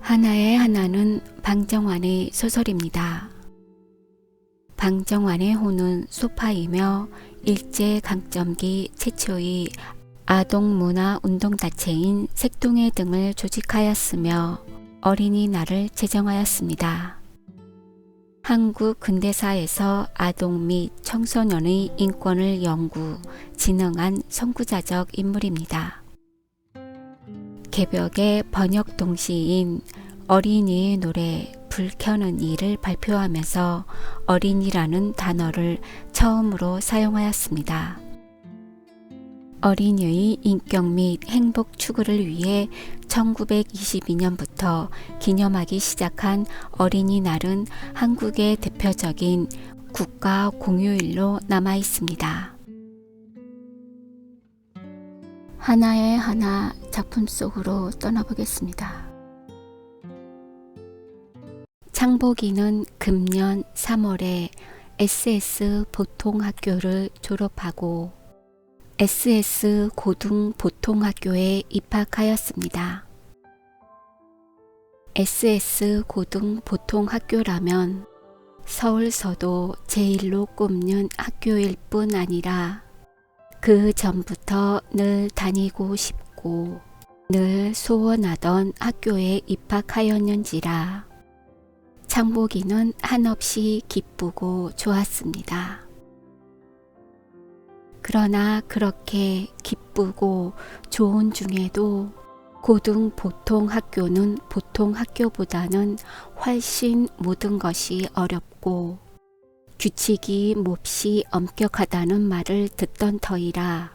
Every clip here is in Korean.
하나의 하나는 방정환의 소설입니다. 방정환의 호는 소파이며 일제강점기 최초의 아동문화운동단체인 색동회 등을 조직하였으며 어린이날을 제정하였습니다. 한국 근대사에서 아동 및 청소년의 인권을 연구, 진흥한 선구자적 인물입니다. 개벽의 번역 동시인 어린이의 노래 불 켜는 이를 발표하면서 어린이라는 단어를 처음으로 사용하였습니다. 어린이의 인격 및 행복 추구를 위해 1922년부터 기념하기 시작한 어린이날은 한국의 대표적인 국가 공휴일로 남아 있습니다. 하나의 하나 작품 속으로 떠나보겠습니다. 창복이는 금년 3월에 SS 보통학교를 졸업하고 SS 고등보통학교에 입학하였습니다. SS 고등보통학교라면 서울서도 제일로 꼽는 학교일 뿐 아니라 그 전부터 늘 다니고 싶고 늘 소원하던 학교에 입학하였는지라 창복이는 한없이 기쁘고 좋았습니다. 그러나 그렇게 기쁘고 좋은 중에도 고등보통학교는 보통학교보다는 훨씬 모든 것이 어렵고 규칙이 몹시 엄격하다는 말을 듣던 터이라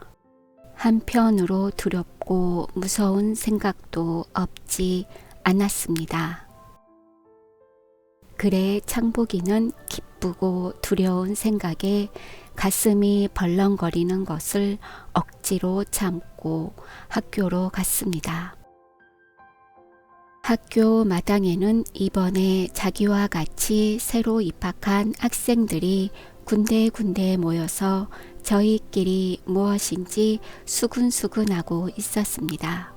한편으로 두렵고 무서운 생각도 없지 않았습니다. 그래 창복이는 기쁘고 두려운 생각에 가슴이 벌렁거리는 것을 억지로 참고 학교로 갔습니다. 학교 마당에는 이번에 자기와 같이 새로 입학한 학생들이 군데군데 모여서 저희끼리 무엇인지 수근수근하고 있었습니다.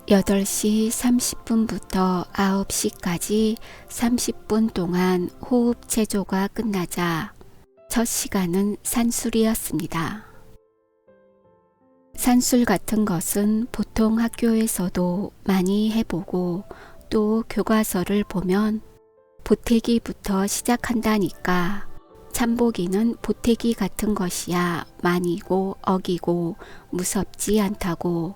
8시 30분부터 9시까지 30분 동안 호흡 체조가 끝나자 첫 시간은 산술이었습니다. 산술 같은 것은 보통 학교에서도 많이 해보고 또 교과서를 보면 보태기부터 시작한다니까 참복이는 보태기 같은 것이야 많이고 어기고 무섭지 않다고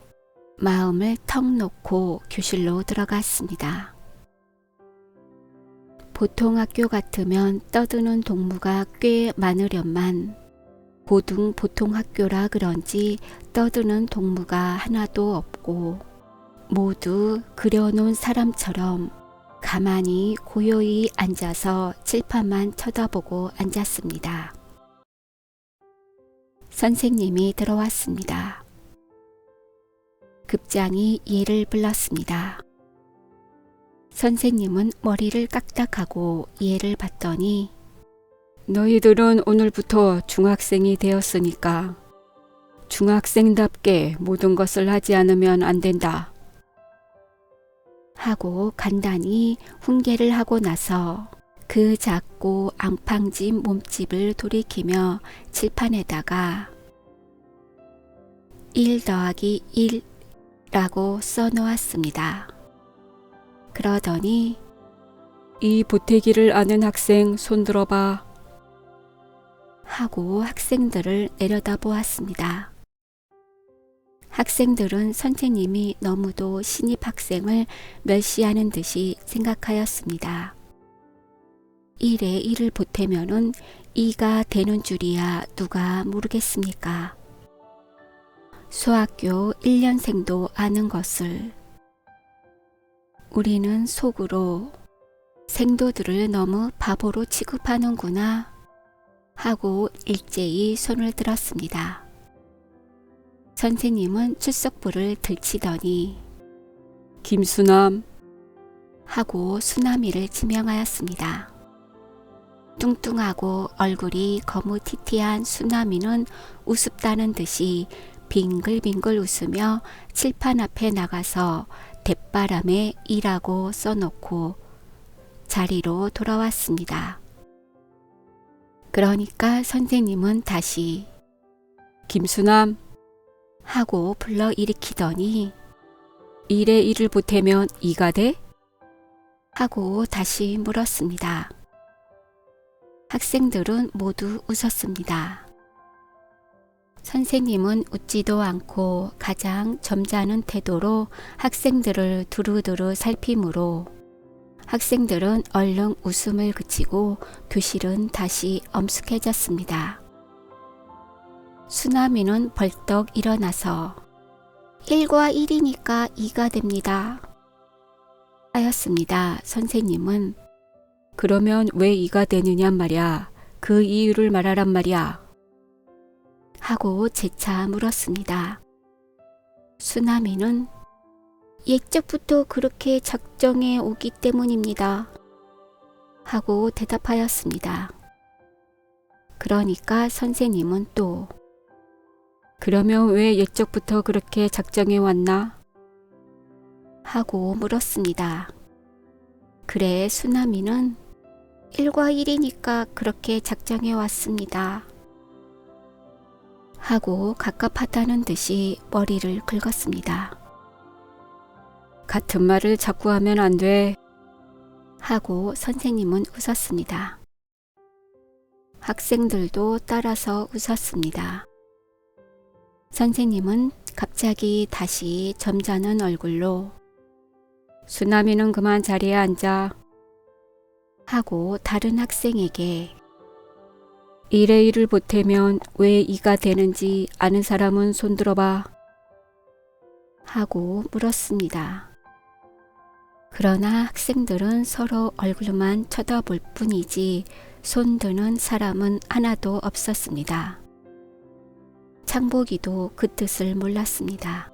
마음을 턱 놓고 교실로 들어갔습니다. 보통 학교 같으면 떠드는 동무가 꽤 많으련만 고등보통학교라 그런지 떠드는 동무가 하나도 없고 모두 그려놓은 사람처럼 가만히 고요히 앉아서 칠판만 쳐다보고 앉았습니다. 선생님이 들어왔습니다. 급장이 예를 불렀습니다. 선생님은 머리를 깍닥하고 예를 봤더니 너희들은 오늘부터 중학생이 되었으니까 중학생답게 모든 것을 하지 않으면 안 된다. 하고 간단히 훈계를 하고 나서 그 작고 앙팡진 몸집을 돌이키며 칠판에다가 1 더하기 1 라고 써놓았습니다. 그러더니 이 보태기를 아는 학생 손 들어봐 하고 학생들을 내려다보았습니다. 학생들은 선생님이 너무도 신입 학생을 멸시하는 듯이 생각하였습니다. 1에 1을 보태면은 2가 되는 줄이야 누가 모르겠습니까? 수학교 1년생도 아는 것을 우리는 속으로 생도들을 너무 바보로 취급하는구나 하고 일제히 손을 들었습니다. 선생님은 출석부를 들치더니 김수남 하고 수남이를 지명하였습니다. 뚱뚱하고 얼굴이 거무튀튀한 수남이는 우습다는 듯이 빙글빙글 웃으며 칠판 앞에 나가서 대바람에 이라고 써놓고 자리로 돌아왔습니다. 그러니까 선생님은 다시 김수남 하고 불러일으키더니 일에 일을 보태면 이가 돼? 하고 다시 물었습니다. 학생들은 모두 웃었습니다. 선생님은 웃지도 않고 가장 점잖은 태도로 학생들을 두루두루 살피므로 학생들은 얼른 웃음을 그치고 교실은 다시 엄숙해졌습니다. 수남이는 벌떡 일어나서 1과 1이니까 2가 됩니다. 하였습니다. 선생님은 그러면 왜 2가 되느냐 말이야. 그 이유를 말하란 말이야. 하고 재차 물었습니다. 수남이는 예적부터 그렇게 작정해 오기 때문입니다. 하고 대답하였습니다. 그러니까 선생님은 또 그러면 왜 예적부터 그렇게 작정해 왔나? 하고 물었습니다. 그래 수남이는 1과 1이니까 그렇게 작정해 왔습니다. 하고 갑갑하다는 듯이 머리를 긁었습니다. 같은 말을 자꾸 하면 안 돼. 하고 선생님은 웃었습니다. 학생들도 따라서 웃었습니다. 선생님은 갑자기 다시 점잖은 얼굴로 수남이는 그만 자리에 앉아. 하고 다른 학생에게 일에 일을 보태면 왜 이가 되는지 아는 사람은 손들어봐. 하고 물었습니다. 그러나 학생들은 서로 얼굴만 쳐다볼 뿐이지 손드는 사람은 하나도 없었습니다. 창복이도 그 뜻을 몰랐습니다.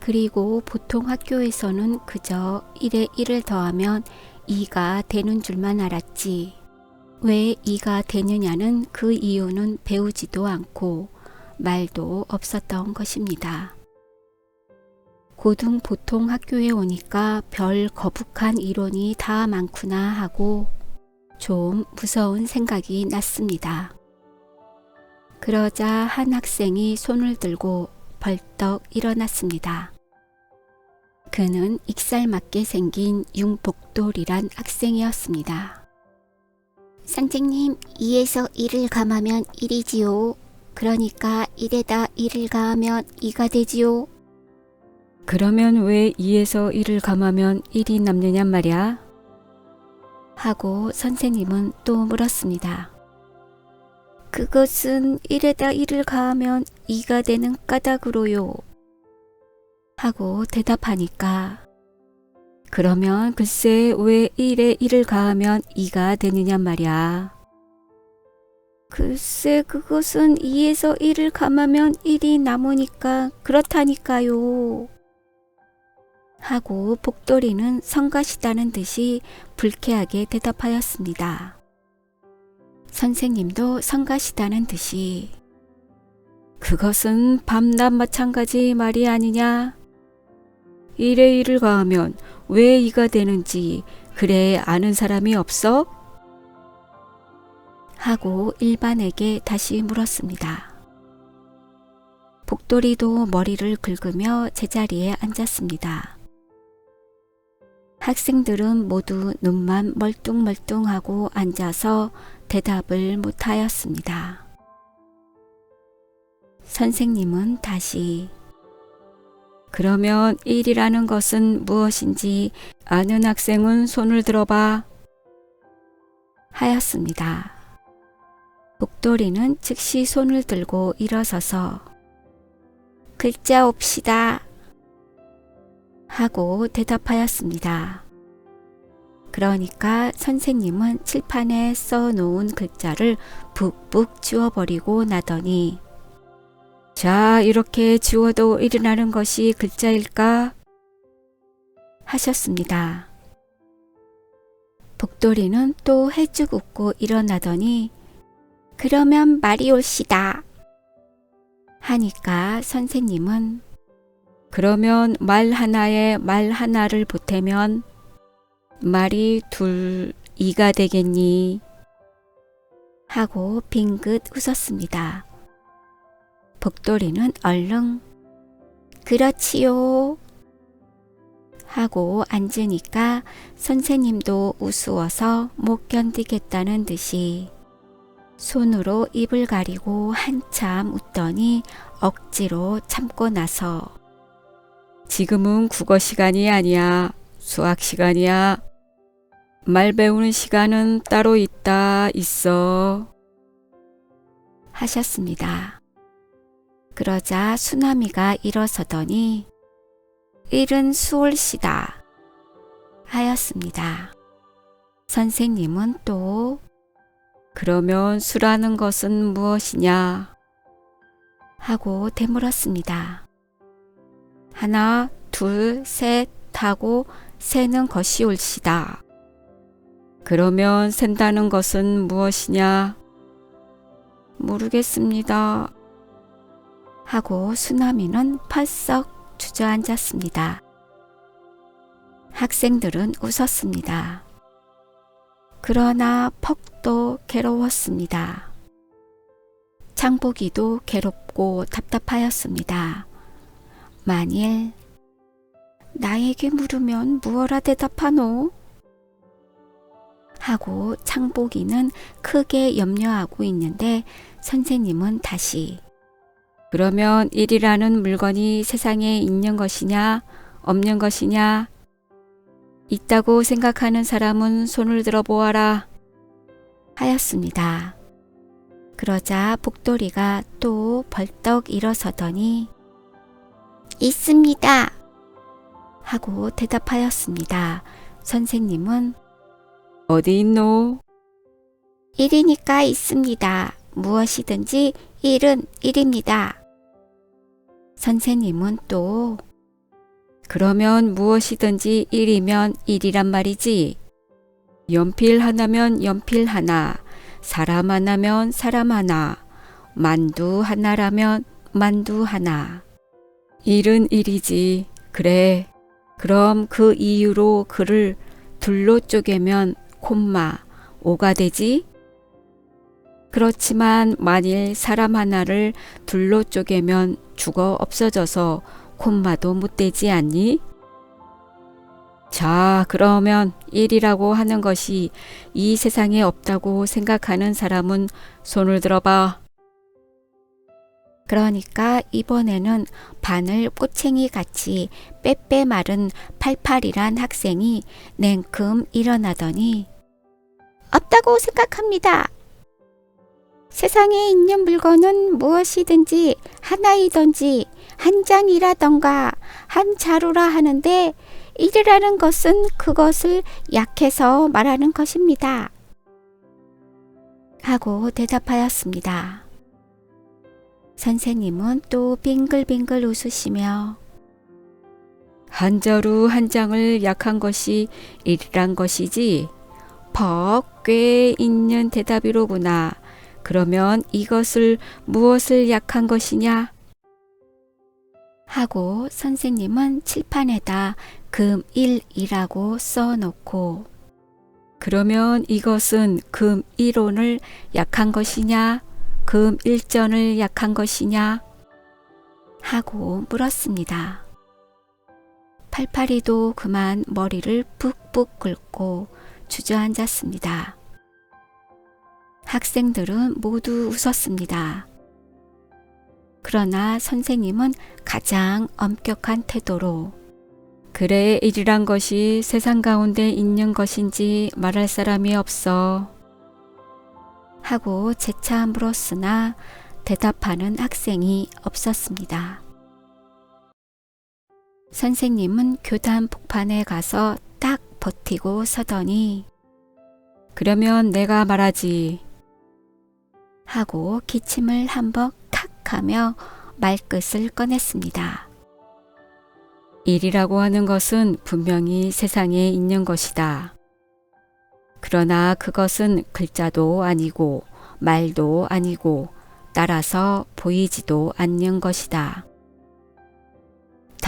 그리고 보통 학교에서는 그저 1에 1을 더하면 2가 되는 줄만 알았지 왜 2가 되느냐는 그 이유는 배우지도 않고 말도 없었던 것입니다. 고등 보통 학교에 오니까 별 거북한 이론이 다 많구나 하고 좀 무서운 생각이 났습니다. 그러자 한 학생이 손을 들고 벌떡 일어났습니다. 그는 익살맞게 생긴 융복돌이란 학생이었습니다. 선생님, 2에서 1을 감하면 1이지요. 그러니까 1에다 1을 가하면 2가 되지요. 그러면 왜 2에서 1을 감하면 1이 남느냐 말이야? 하고 선생님은 또 물었습니다. 그것은 1에다 1을 가하면 2가 되는 까닭으로요. 하고 대답하니까 그러면 글쎄 왜 1에 1을 가하면 2가 되느냐 말이야. 글쎄 그것은 2에서 1을 감하면 1이 남으니까 그렇다니까요. 하고 복돌이는 성가시다는 듯이 불쾌하게 대답하였습니다. 선생님도 성가시다는 듯이 그것은 밤낮 마찬가지 말이 아니냐. 1에 1을 가하면 왜 2가 되는지 그래 아는 사람이 없어? 하고 일반에게 다시 물었습니다. 복돌이도 머리를 긁으며 제자리에 앉았습니다. 학생들은 모두 눈만 멀뚱멀뚱하고 앉아서 대답을 못하였습니다. 선생님은 다시 그러면 1이라는 것은 무엇인지 아는 학생은 손을 들어봐. 하였습니다. 복돌이는 즉시 손을 들고 일어서서 글자 옵시다. 하고 대답하였습니다. 그러니까 선생님은 칠판에 써놓은 글자를 북북 지워버리고 나더니 자, 이렇게 지워도 일어나는 것이 글자일까? 하셨습니다. 복돌이는 또 해쭉 웃고 일어나더니 그러면 말이 옳시다. 하니까 선생님은 그러면 말 하나에 말 하나를 보태면 말이 둘, 이가 되겠니? 하고 빙긋 웃었습니다. 복돌이는 얼른 그렇지요 하고 앉으니까 선생님도 우스워서 못 견디겠다는 듯이 손으로 입을 가리고 한참 웃더니 억지로 참고 나서 지금은 국어 시간이 아니야. 수학 시간이야. 말 배우는 시간은 따로 있어. 하셨습니다. 그러자 수남이가 일어서더니 일은 수월시다 하였습니다. 선생님은 또 그러면 수라는 것은 무엇이냐 하고 되물었습니다. 하나, 둘, 셋 하고 세는 것이 옳시다. 그러면 센다는 것은 무엇이냐? 모르겠습니다. 하고 수남이는 펄썩 주저앉았습니다. 학생들은 웃었습니다. 그러나 퍽도 괴로웠습니다. 장보기도 괴롭고 답답하였습니다. 만일 나에게 물으면 무어라 대답하노? 하고 창보기는 크게 염려하고 있는데 선생님은 다시 그러면 일이라는 물건이 세상에 있는 것이냐 없는 것이냐? 있다고 생각하는 사람은 손을 들어 보아라 하였습니다. 그러자 복돌이가 또 벌떡 일어서더니 있습니다 하고 대답하였습니다. 선생님은 어디 있노? 일이니까 있습니다. 무엇이든지 일은 일입니다. 선생님은 또 그러면 무엇이든지 일이면 일이란 말이지. 연필 하나면 연필 하나, 사람 하나면 사람 하나, 만두 하나라면 만두 하나. 일은 일이지. 그래. 그럼 그 이유로 글을 둘로 쪼개면 콤마, 오가 되지? 그렇지만 만일 사람 하나를 둘로 쪼개면 죽어 없어져서 콤마도 못 되지 않니? 자, 그러면 일이라고 하는 것이 이 세상에 없다고 생각하는 사람은 손을 들어봐. 그러니까 이번에는 바늘 꼬챙이 같이 빼빼 마른 팔팔이란 학생이 냉큼 일어나더니 없다고 생각합니다. 세상에 있는 물건은 무엇이든지 하나이든지 한 장이라던가 한 자루라 하는데 일이라는 것은 그것을 약해서 말하는 것입니다. 하고 대답하였습니다. 선생님은 또 빙글빙글 웃으시며 한 자루 한 장을 약한 것이 일이란 것이지 퍽 꽤 있는 대답이로구나. 그러면 이것을 무엇을 약한 것이냐? 하고 선생님은 칠판에다 금 1이라고 써놓고 그러면 이것은 금 1원을 약한 것이냐? 금 1전을 약한 것이냐? 하고 물었습니다. 팔팔이도 그만 머리를 푹푹 긁고 주저앉았습니다. 학생들은 모두 웃었습니다. 그러나 선생님은 가장 엄격한 태도로 그래 일이란 것이 세상 가운데 있는 것인지 말할 사람이 없어 하고 재차 물었으나 대답하는 학생이 없었습니다. 선생님은 교단 복판에 가서 딱 버티고 서더니 그러면 내가 말하지 하고 기침을 한번 탁 하며 말끝을 꺼냈습니다. 일이라고 하는 것은 분명히 세상에 있는 것이다. 그러나 그것은 글자도 아니고 말도 아니고 따라서 보이지도 않는 것이다.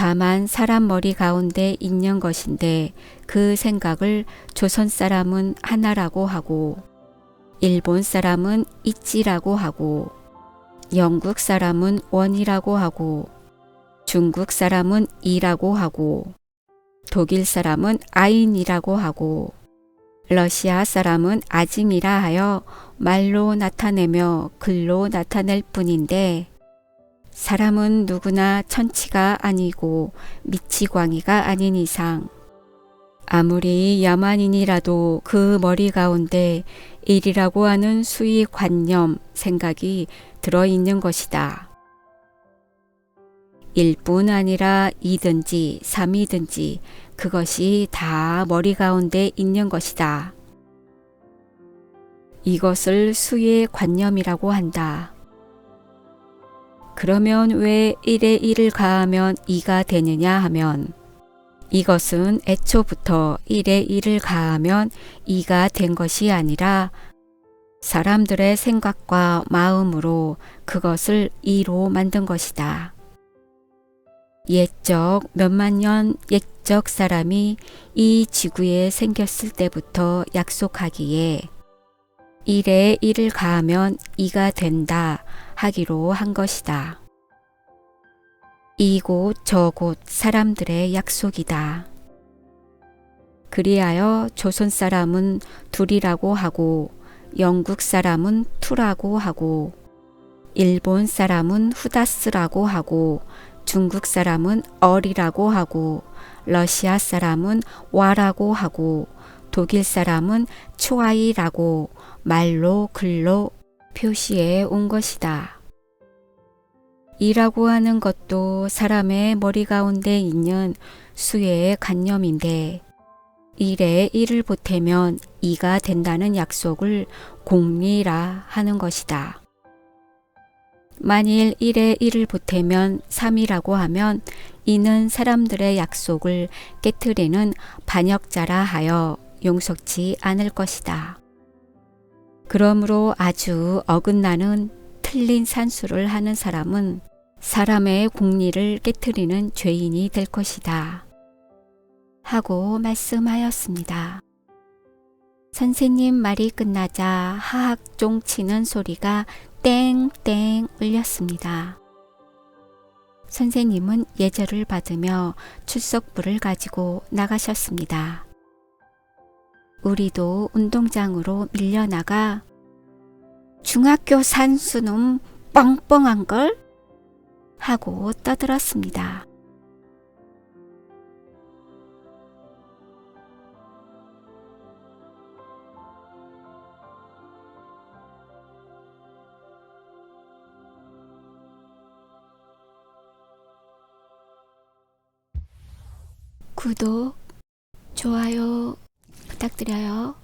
다만 사람 머리 가운데 있는 것인데 그 생각을 조선 사람은 하나라고 하고 일본 사람은 있지라고 하고 영국 사람은 원이라고 하고 중국 사람은 이라고 하고 독일 사람은 아인이라고 하고 러시아 사람은 아짐이라 하여 말로 나타내며 글로 나타낼 뿐인데 사람은 누구나 천치가 아니고 미치광이가 아닌 이상 아무리 야만인이라도 그 머리 가운데 일이라고 하는 수의 관념, 생각이 들어있는 것이다. 일뿐 아니라 이든지 삼이든지 그것이 다 머리 가운데 있는 것이다. 이것을 수의 관념이라고 한다. 그러면 왜 1에 1을 가하면 2가 되느냐 하면 이것은 애초부터 1에 1을 가하면 2가 된 것이 아니라 사람들의 생각과 마음으로 그것을 2로 만든 것이다. 옛적 몇만 년 옛적 사람이 이 지구에 생겼을 때부터 약속하기에 1에 1을 가하면 2가 된다 하기로 한 것이다. 이곳 저곳 사람들의 약속이다. 그리하여 조선 사람은 둘이라고 하고 영국 사람은 투라고 하고 일본 사람은 후다스라고 하고 중국 사람은 얼이라고 하고 러시아 사람은 와라고 하고 독일 사람은 초아이라고 말로 글로 표시해 온 것이다. 이라고 하는 것도 사람의 머리 가운데 있는 수의 관념인데 1에 1을 보태면 2가 된다는 약속을 공리라 하는 것이다. 만일 1에 1을 보태면 3이라고 하면 이는 사람들의 약속을 깨트리는 반역자라 하여 용서치 않을 것이다. 그러므로 아주 어긋나는 틀린 산수를 하는 사람은 사람의 공리를 깨트리는 죄인이 될 것이다. 하고 말씀하였습니다. 선생님 말이 끝나자 하악종 치는 소리가 땡땡 울렸습니다. 선생님은 예절을 받으며 출석부를 가지고 나가셨습니다. 우리도 운동장으로 밀려나가 중학교 산수는 뻥뻥한걸? 하고 떠들었습니다. 구독, 좋아요 부탁드려요.